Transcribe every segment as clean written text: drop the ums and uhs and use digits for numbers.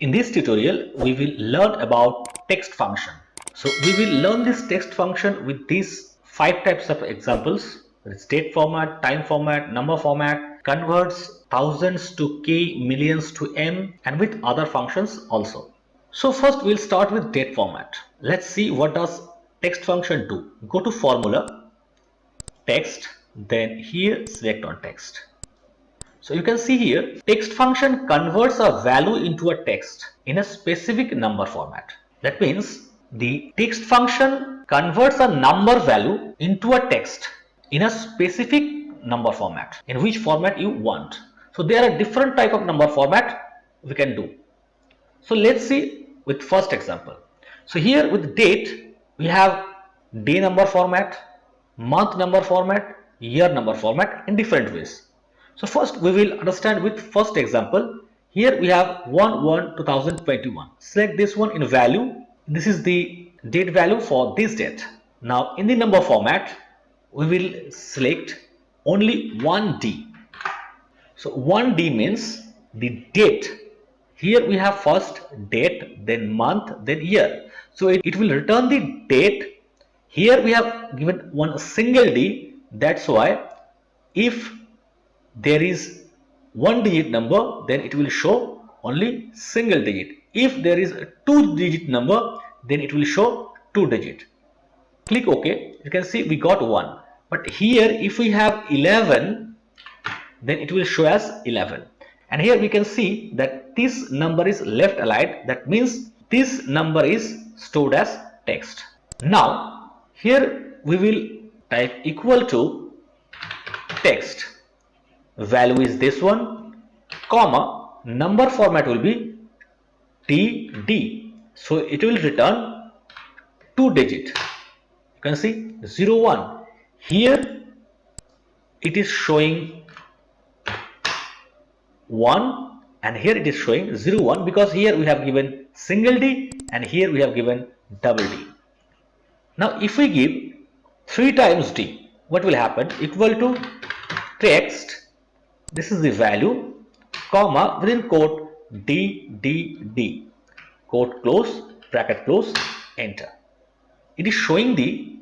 In this tutorial, we will learn about text function. So we will learn this text function with these 5 types of examples. It's date format, time format, number format, converts thousands to K, millions to M, and with other functions also. So first we'll start with date format. Let's see what does text function do. Go to formula, text, then here select on text. So you can see here, text function converts a value into a text in a specific number format. That means the text function converts a number value into a text in a specific number format, in which format you want. So there are different type of number format we can do. So let's see with first example. So here with date, we have day number format, month number format, year number format in different ways. So first we will understand with first example. Here we have 1/1/2021. Select this one in value. This is the date value for this date. Now in the number format, we will select only 1D. So 1D means the date. Here we have first date, then month, then year. So it will return the date. Here we have given one single D. That's why if there is one digit number, then it will show only single digit. If there is a 2-digit number, then it will show 2 digit. Click OK. You can see we got 1. But here if we have 11, then it will show as 11. And here we can see that this number is left aligned. That means this number is stored as text. Now here we will type equal to text. Value is this one, comma, number format will be TD. So it will return 2 digit. You can see 0, 1. Here it is showing 1 and here it is showing 0, 1 because here we have given single D and here we have given double D. Now if we give 3 times D, what will happen? Equal to text, this is the value, comma, within quote D, quote close, bracket close, enter. It is showing the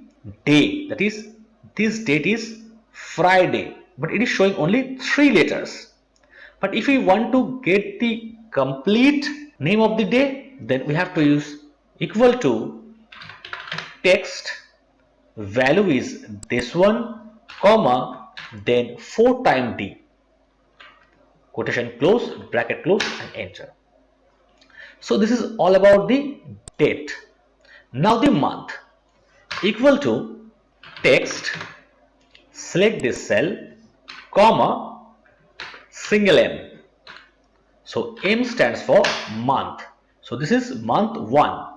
day, that is this date is Friday, but it is showing only 3 letters. But if we want to get the complete name of the day, then we have to use equal to text, value is this one, comma, then 4 times D, quotation close, bracket close, and enter. So this is all about the date. Now the month, equal to text, select this cell, comma, single M. So M stands for month. So this is month 1.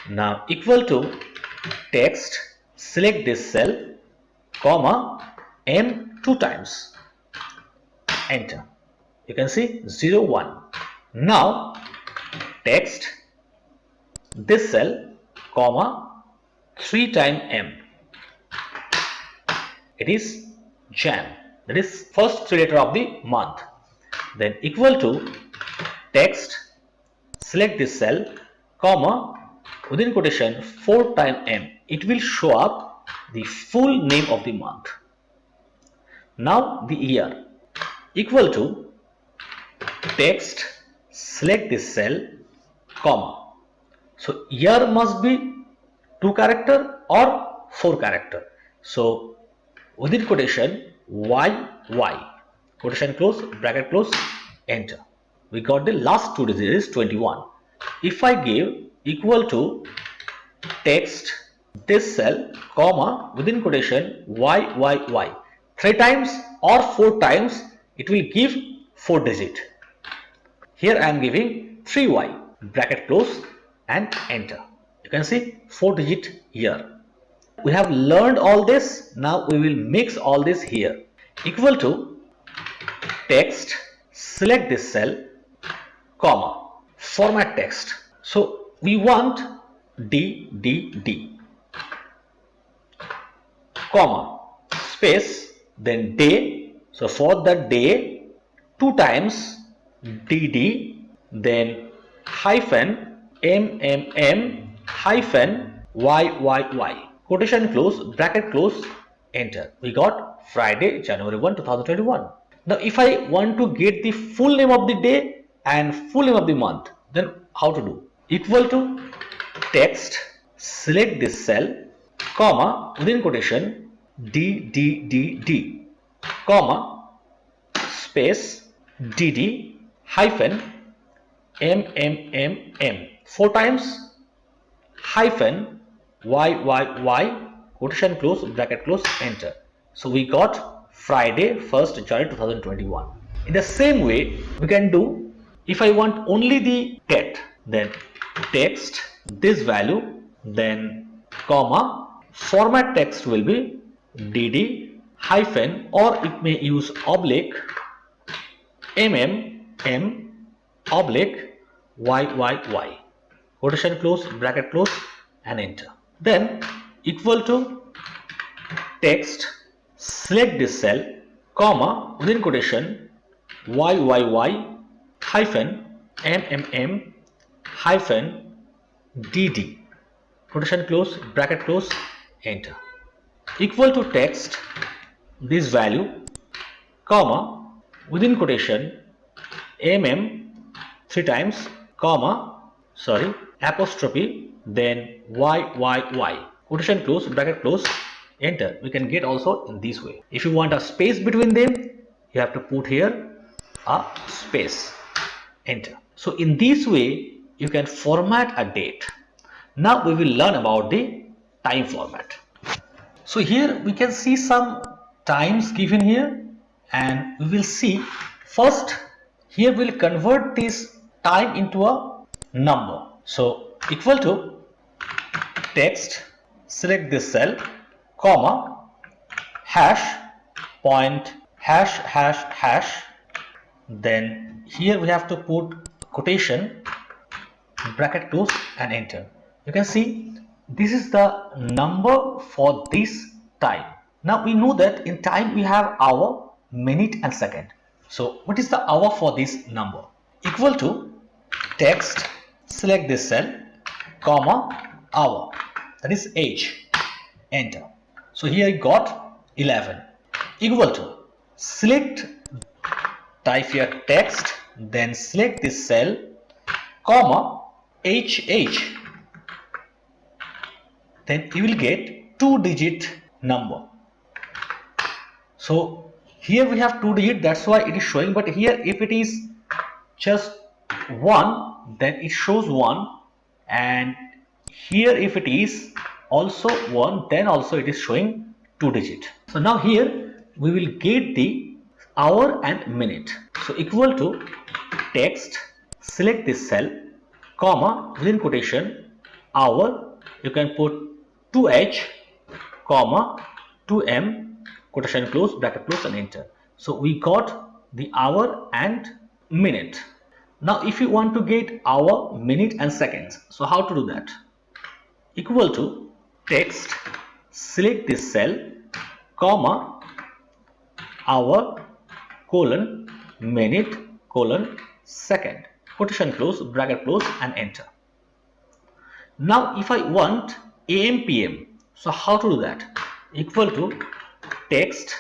Now equal to text, select this cell, comma, M 2 times, enter. You can see 0, 1. Now text, this cell, comma, 3 times M. It is Jan. That is first 3 letter of the month. Then equal to text, select this cell, comma, within quotation 4 times M. It will show up the full name of the month. Now the year, equal to text, select this cell, comma. So year must be 2 character or 4 character. So within quotation YY, quotation close, bracket close, enter. We got the last 2 digits, 21. If I give equal to text, this cell, comma, within quotation YYY, 3 times or 4 times, it will give 4 digit. Here I am giving 3Y, bracket close, and enter. You can see 4 digit year. We have learned all this. Now we will mix all this here. Equal to text, select this cell, comma, format text. So we want D, comma, space, then day. So for the day, 2 times DD, then hyphen MMM hyphen YYY. Quotation close, bracket close, enter. We got Friday, January 1, 2021. Now, if I want to get the full name of the day and full name of the month, then how to do? Equal to text, select this cell, comma, within quotation, DDDD, comma, space, DD, hyphen, MMMM, 4 times, hyphen, YYY, quotation close, bracket close, enter. So we got Friday 1st January 2021. In the same way, we can do, if I want only the date, then text this value, then comma, format text will be DD hyphen, or it may use oblique, MMM oblique YYY, quotation close, bracket close, and enter. Then equal to text, select this cell, comma, within quotation, YYY hyphen MMM hyphen DD, quotation close, bracket close, enter. Equal to text this value, comma, within quotation, MM 3 times, comma, apostrophe, then YYY, quotation close, bracket close, enter. We can get also in this way. If you want a space between them, you have to put here a space, enter. So in this way, you can format a date. Now we will learn about the time format. So here we can see some times given here, and we will see first here we'll convert this time into a number. So equal to text, select this cell, comma, hash, point, hash, then here we have to put quotation, bracket close, and enter. You can see this is the number for this time. Now we know that in time we have hour, minute, and second. So what is the hour for this number? Equal to text, select this cell, comma, hour, that is age, enter. So here I got 11. Equal to, select, type here text, then select this cell, comma, HH, then you will get 2-digit number. So here we have 2-digit, that's why it is showing, but here if it is just 1, then it shows 1, and here if it is also 1, then also it is showing 2-digit. So now here we will get the hour and minute. So equal to text, select this cell, comma, within quotation, hour, you can put 2H, comma, 2M, quotation close, bracket close, and enter. So we got the hour and minute. Now if you want to get hour, minute, and seconds, so how to do that? Equal to text, select this cell, comma, hour, colon, minute, colon, second, quotation close, bracket close, and enter. Now if I want AM, PM, so how to do that? Equal to text,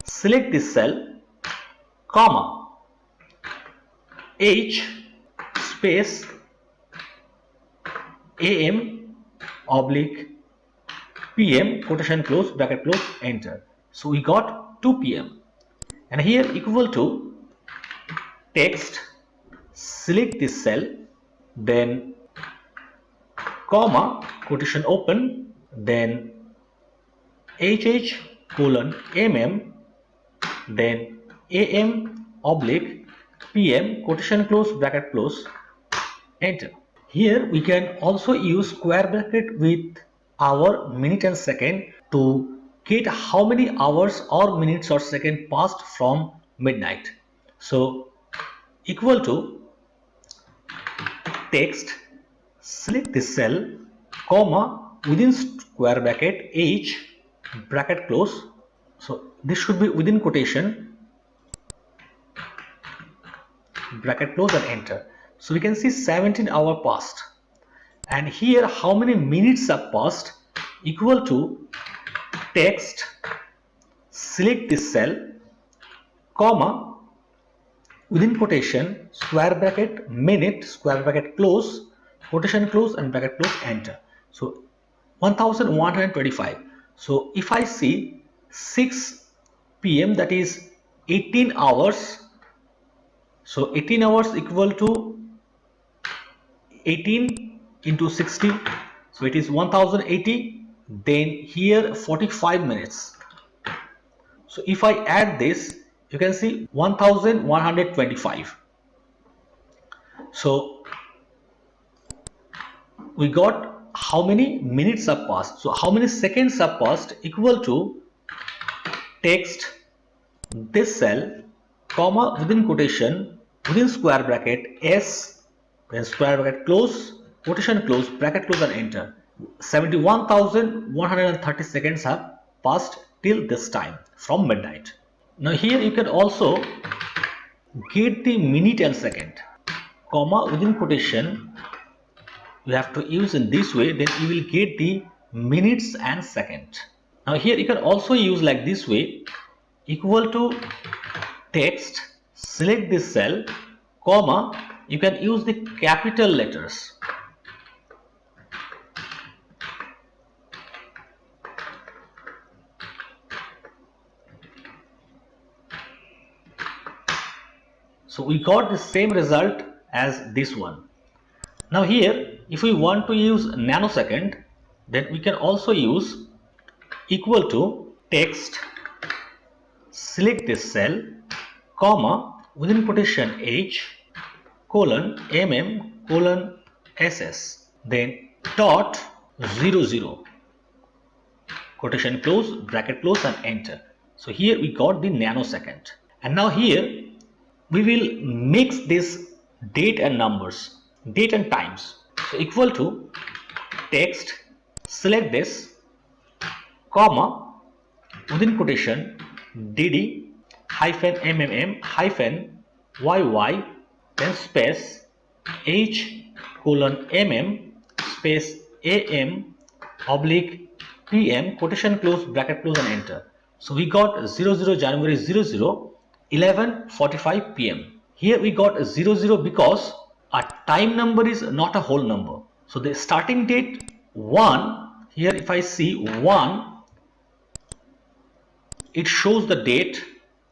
select this cell, comma, H, space, AM, oblique, PM, quotation close, bracket close, enter. So we got 2 PM. And here equal to text, select this cell, then comma, quotation open, then HH, colon, MM, then AM, oblique, PM, quotation close, bracket close, enter. Here we can also use square bracket with hour, minute, and second to get how many hours or minutes or second passed from midnight. So equal to text, select this cell, comma, within square bracket, age, bracket close. So this should be within quotation, bracket close, and enter. So we can see 17 hours passed. And here how many minutes have passed, equal to text, select this cell, comma, within quotation, square bracket, minute, square bracket close, quotation close and bracket close, enter. So 1125. So if I see 6 p.m., that is 18 hours. So 18 hours equal to 18 into 60. So it is 1080. Then here 45 minutes. So if I add this, you can see 1125. So we got how many minutes have passed. So how many seconds have passed, equal to text, this cell, comma, within quotation, within square bracket, S, then square bracket close, quotation close, bracket close, and enter. 71,130 seconds have passed till this time from midnight. Now here you can also get the minute and second, comma, within quotation. You have to use in this way, then you will get the minutes and second. Now here you can also use like this way, equal to text, select this cell, comma, you can use the capital letters. So we got the same result as this one. Now here, if we want to use nanosecond, then we can also use equal to text, select this cell, comma, within quotation H, colon, colon, SS, then dot 00, quotation close, bracket close, and enter. So here we got the nanosecond. And now here we will mix this date and numbers, date and times. So equal to text, select this, comma, within quotation dd hyphen hyphen yy, then space h colon space am oblique pm, quotation close, bracket close, and enter. So we got 00 January 00 11:45 p.m. Here we got 00 because a time number is not a whole number. So the starting date 1, here if I see 1, it shows the date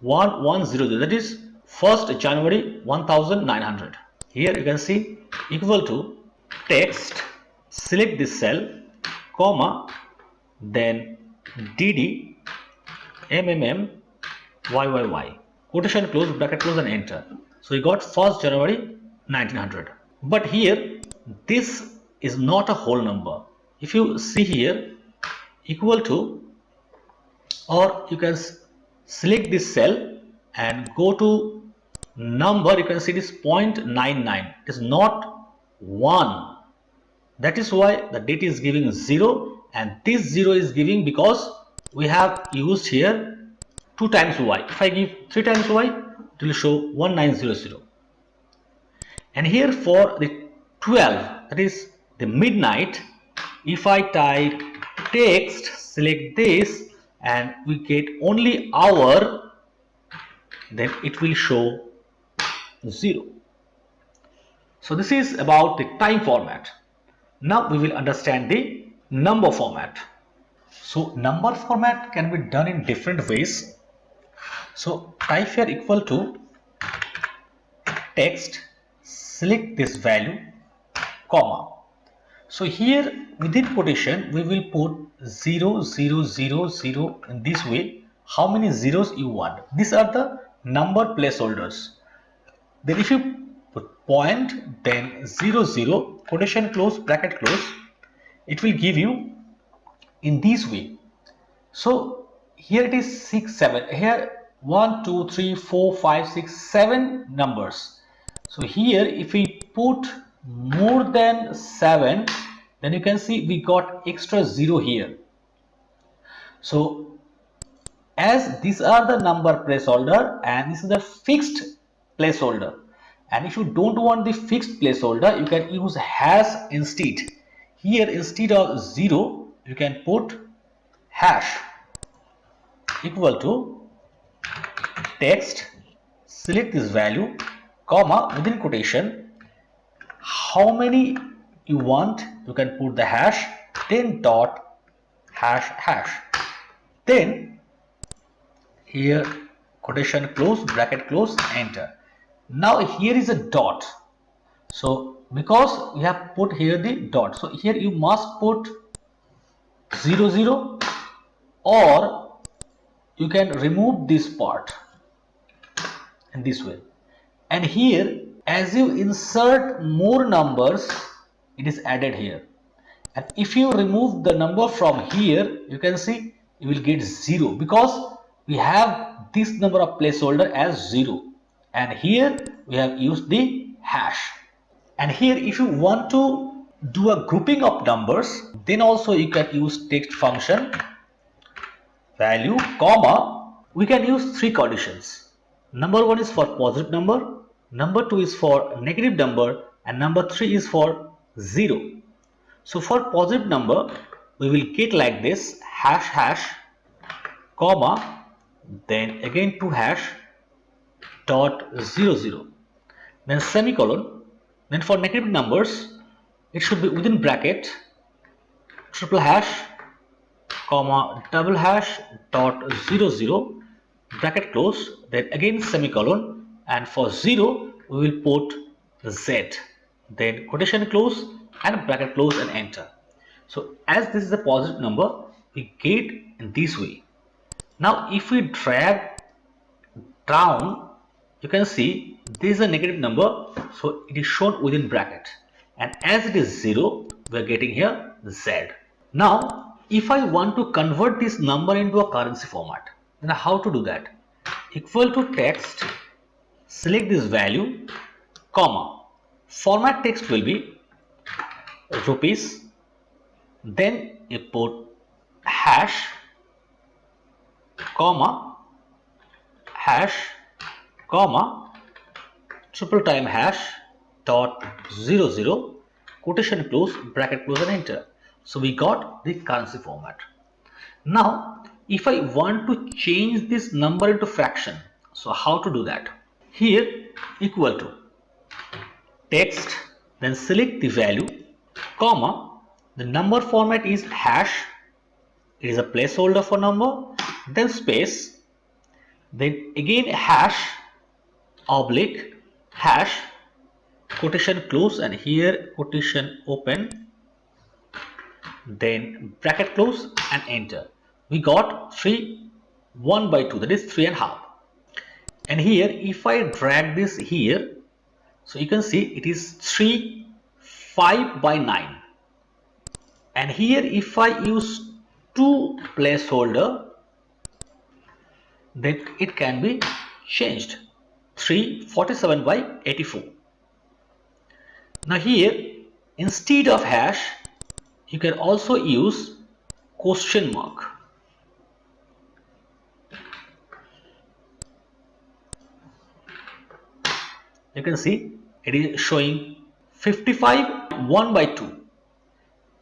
1100, that is 1st January 1900. Here you can see equal to text, select this cell, comma, then dd YYY, quotation close, bracket close, and enter. So you got 1st January 1900. But here this is not a whole number. If you see here, equal to, or you can select this cell and go to number, you can see this 0.99. It is not 1. That is why the date is giving 0, and this 0 is giving because we have used here 2 times y. If I give 3 times y, it will show 1900. And here for the 12, that is the midnight, if I type text, select this, and we get only hour, then it will show 0. So this is about the time format. Now we will understand the number format. So number format can be done in different ways. So type here equal to text, select this value, comma. So here within quotation we will put 0, 0, 0, 0 in this way. How many zeros you want? These are the number placeholders. Then if you put point, then 0, 0, quotation close, bracket close, it will give you in this way. So here it is 6, 7. Here 1, 2, 3, 4, 5, 6, 7 numbers. So here if we put more than 7, then you can see we got extra 0 here. So as these are the number placeholder and this is the fixed placeholder, And if you don't want the fixed placeholder, you can use hash instead. Here instead of 0, you can put hash equal to text, select this value, comma, within quotation, how many you want, you can put the hash, then dot hash hash. Then here quotation close, bracket close, enter. Now here is a dot. So because we have put here the dot, so here you must put 00, or you can remove this part in this way. And here as you insert more numbers, it is added here. And if you remove the number from here, you can see you will get 0, because we have this number of placeholder as 0, and here we have used the hash. And here if you want to do a grouping of numbers, then also you can use text function value, comma, we can use 3 conditions. Number 1 is for positive number, number 2 is for negative number, and number 3 is for 0. So for positive number, we will get like this, hash hash, comma, then again 2 hash, dot 00, then semicolon. Then for negative numbers, it should be within bracket, triple hash, comma, double hash, dot 00, bracket close, then again semicolon, and for 0, we will put Z, then quotation close and bracket close and enter. So as this is a positive number, we get in this way. Now if we drag down, you can see this is a negative number, so it is shown within bracket, and as it is 0, we are getting here Z. Now if I want to convert this number into a currency format, then how to do that? Equal to text, select this value, comma, format text will be rupees, then you put hash, comma, hash, comma, triple time hash, dot 00, quotation close, bracket close, and enter. So we got the currency format. Now if I want to change this number into fraction, so how to do that? Here equal to text, then select the value, comma, the number format is hash, it is a placeholder for number, then space, then again hash, oblique, hash, quotation close, and here quotation open, then bracket close and enter. We got 3 1 by 2, that is 3.5. And here if I drag this here, so you can see it is 3 5 by 9. And here if I use 2 placeholder, then it can be changed, 347 by 84. Now here instead of hash, you can also use question mark. You can see it is showing 55 1 by 2.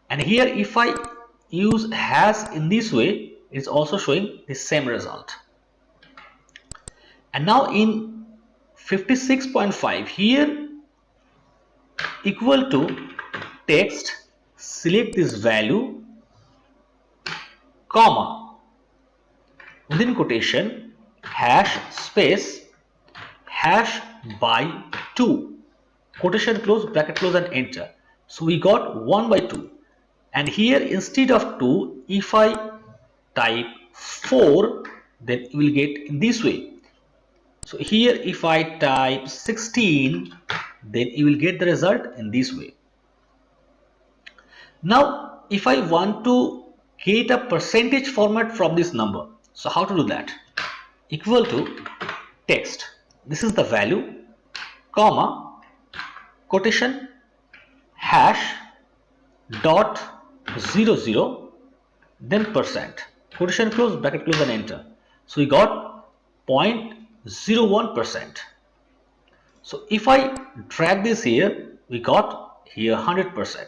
And here if I use hash in this way, it is also showing the same result. And now in 56.5, here equal to text, select this value, comma, within quotation, hash space, hash by 2, quotation close, bracket close, and enter. So we got 1 by 2. And here instead of 2, if I type 4, then you will get in this way. So here if I type 16, then you will get the result in this way. Now if I want to get a percentage format from this number, so how to do that? Equal to text, this is the value, comma, quotation, hash, dot 00, then percent, quotation close, bracket close, and enter. So we got 0.01%. So if I drag this here, we got here 100%.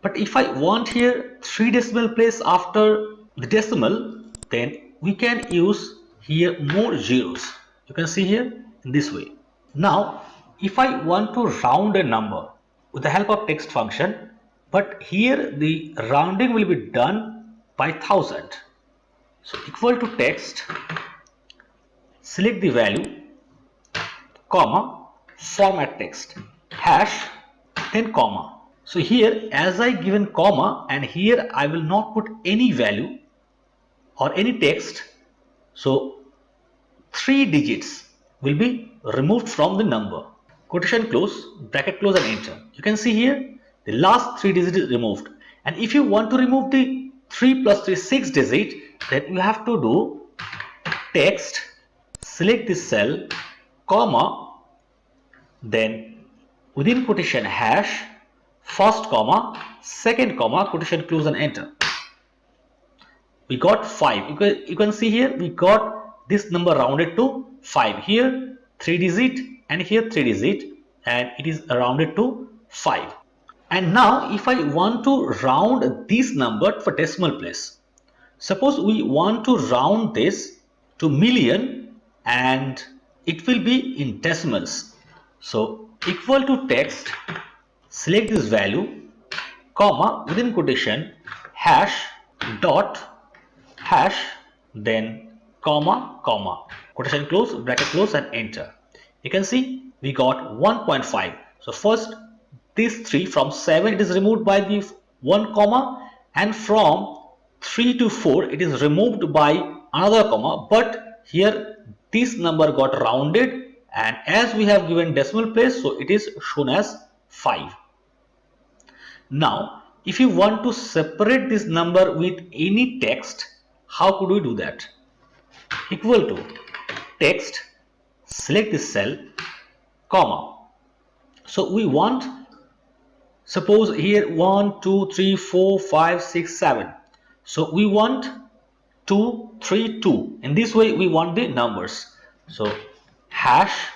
But if I want here 3 decimal place after the decimal, then we can use here more zeros. You can see here in this way. Now, if I want to round a number with the help of text function, but here the rounding will be done by 1000. So equal to text, select the value, comma, format text, hash, then comma. So here as I given comma and here I will not put any value or any text. So 3 digits will be removed from the number. Quotation close, bracket close and enter. You can see here the last 3 digits is removed. And if you want to remove the 3 plus 3 6 digit, then you have to do text, select this cell, comma, then within quotation hash, first comma, second comma, quotation close and enter. We got 5. You can see here we got this number rounded to 5. Here 3 digit and here 3 digit, and it is rounded to 5. And now if I want to round this number for decimal place, suppose we want to round this to million and it will be in decimals. So equal to text, select this value, comma, within quotation, hash, dot, hash, then comma, comma, quotation close, bracket close and enter. You can see we got 1.5. So first these 3 from 7 it is removed by the 1 comma, and from 3 to 4 it is removed by another comma, but here this number got rounded and as we have given decimal place, so it is shown as 5. Now if you want to separate this number with any text, how could we do that? Equal to text, select this cell, comma. So we want, suppose here 1 2 3 4 5 6 7. So we want 2 3 2. In this way we want the numbers. So hash,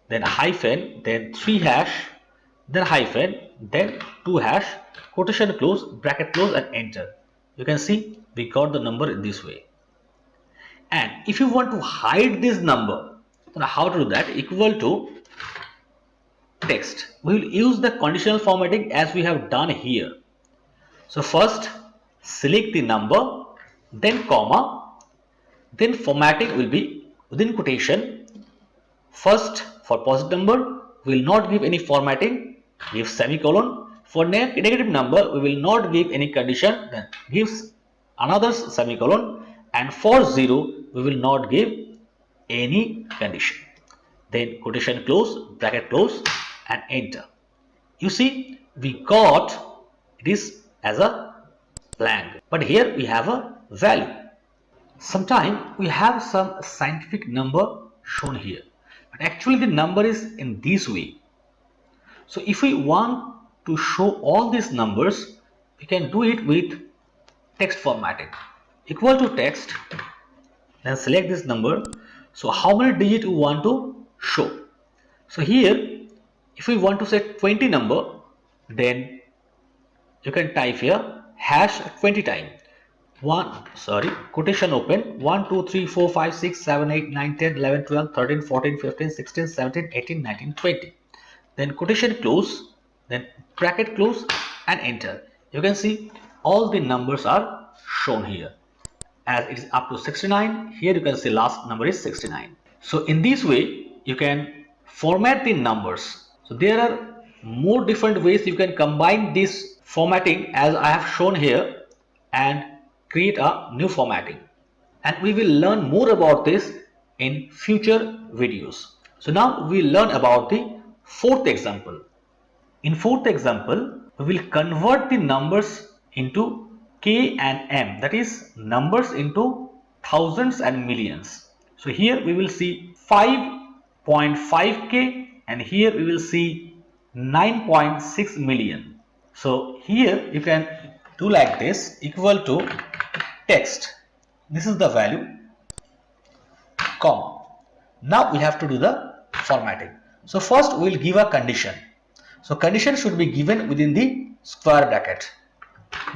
then hyphen, then 3 hash, then hyphen, then 2 hash, quotation close, bracket close and enter. You can see we got the number in this way. And if you want to hide this number, then how to do that? Equal to text. We will use the conditional formatting as we have done here. So first select the number, then comma, then formatting will be within quotation. First for positive number we will not give any formatting, give semicolon. For negative number we will not give any condition, then gives another semicolon, and for 0 we will not give any condition. Then quotation close, bracket close and enter. You see we got this as a blank, but here we have a value. Sometimes we have some scientific number shown here, but actually the number is in this way. So if we want to show all these numbers, we can do it with text formatting. Equal to text, then select this number. So how many digits you want to show? So here if we want to set 20 number, then you can type here hash 20 times. Quotation open, 1 2 3 4 5 6 7 8 9 10 11 12 13 14 15 16 17 18 19 20. Then quotation close, then bracket close and enter. You can see all the numbers are shown here. As it is up to 69, here you can see last number is 69. So in this way you can format the numbers. So there are more different ways you can combine this formatting as I have shown here and create a new formatting. And we will learn more about this in future videos. So now we learn about the fourth example. In fourth example, we will convert the numbers into K and M, that is numbers into thousands and millions. So here we will see 5.5K and here we will see 9.6 million. So here you can do like this, equal to text. This is the value, comma. Now we have to do the formatting. So first we will give a condition. So condition should be given within the square bracket.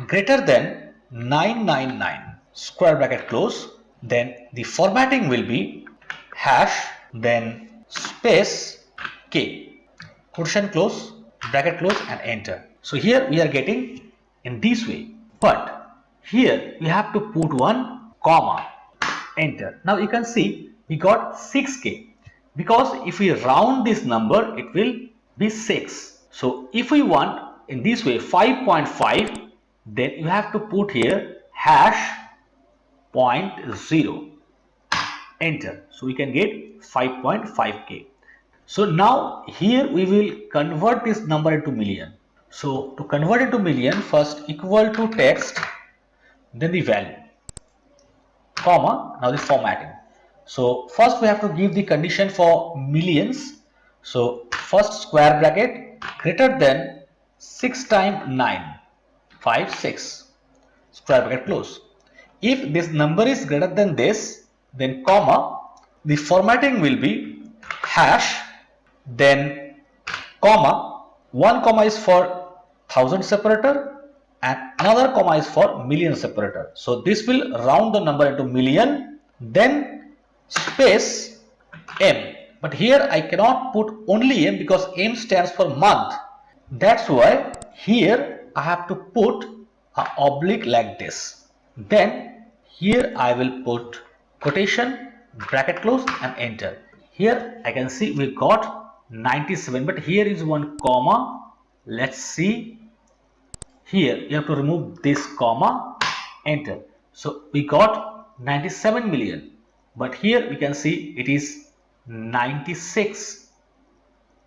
Greater than 999 square bracket close. Then the formatting will be hash, then space k, quotation close, bracket close, and enter. So here we are getting in this way, but here we have to put one comma, enter. Now you can see we got 6k, because if we round this number it will be 6. So if we want in this way 5.5, then you have to put here hash 0.0, enter. So we can get 5.5k. So now here we will convert this number into million. So to convert it to million, first equal to text, then the value, comma, now the formatting. So first we have to give the condition for millions. So first square bracket, greater than 6 times 9, 5, 6, square bracket close. If this number is greater than this, then comma, the formatting will be hash, then comma, one comma is for 1000 separator and another comma is for million separator. So this will round the number into million, then space m. But here I cannot put only m because m stands for month. That's why here I have to put an oblique like this. Then here I will put quotation, bracket close, and enter. Here I can see we got 97, but here is one comma. Let's see. Here you have to remove this comma, enter. So we got 97 million, but here we can see it is 96.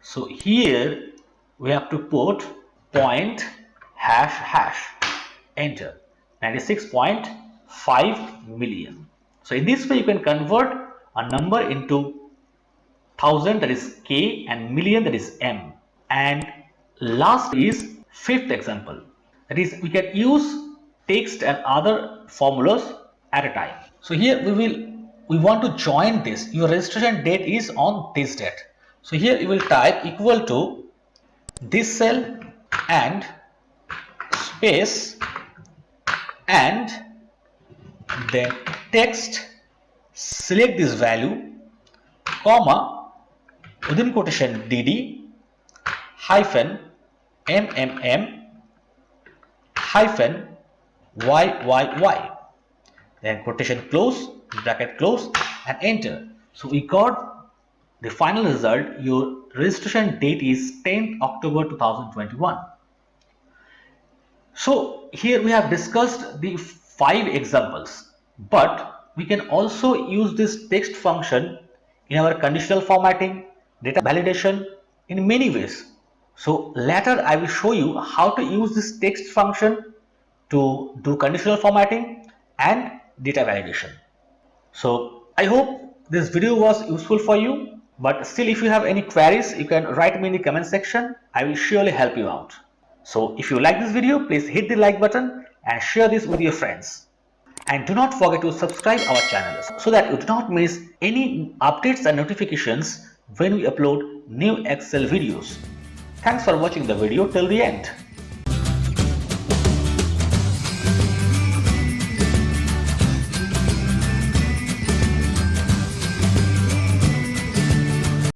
So here we have to put point hash, enter. 96.5 million. So in this way you can convert a number into 1000, that is k, and million, that is m. And last is fifth example, that is we can use text and other formulas at a time. So here we want to join this. Your registration date is on this date. So here you will type equal to this cell and space and then text, select this value, comma, within quotation dd hyphen mmm hyphen yyyy, then quotation close, bracket close, and enter. So we got the final result. Your registration date is 10th October 2021. So here we have discussed the 5 examples, but we can also use this text function in our conditional formatting, data validation, in many ways. So later I will show you how to use this text function to do conditional formatting and data validation. So I hope this video was useful for you, but still if you have any queries, you can write me in the comment section. I will surely help you out. So if you like this video, please hit the like button and share this with your friends. And do not forget to subscribe our channel so that you do not miss any updates and notifications when we upload new Excel videos. Thanks for watching the video till the end.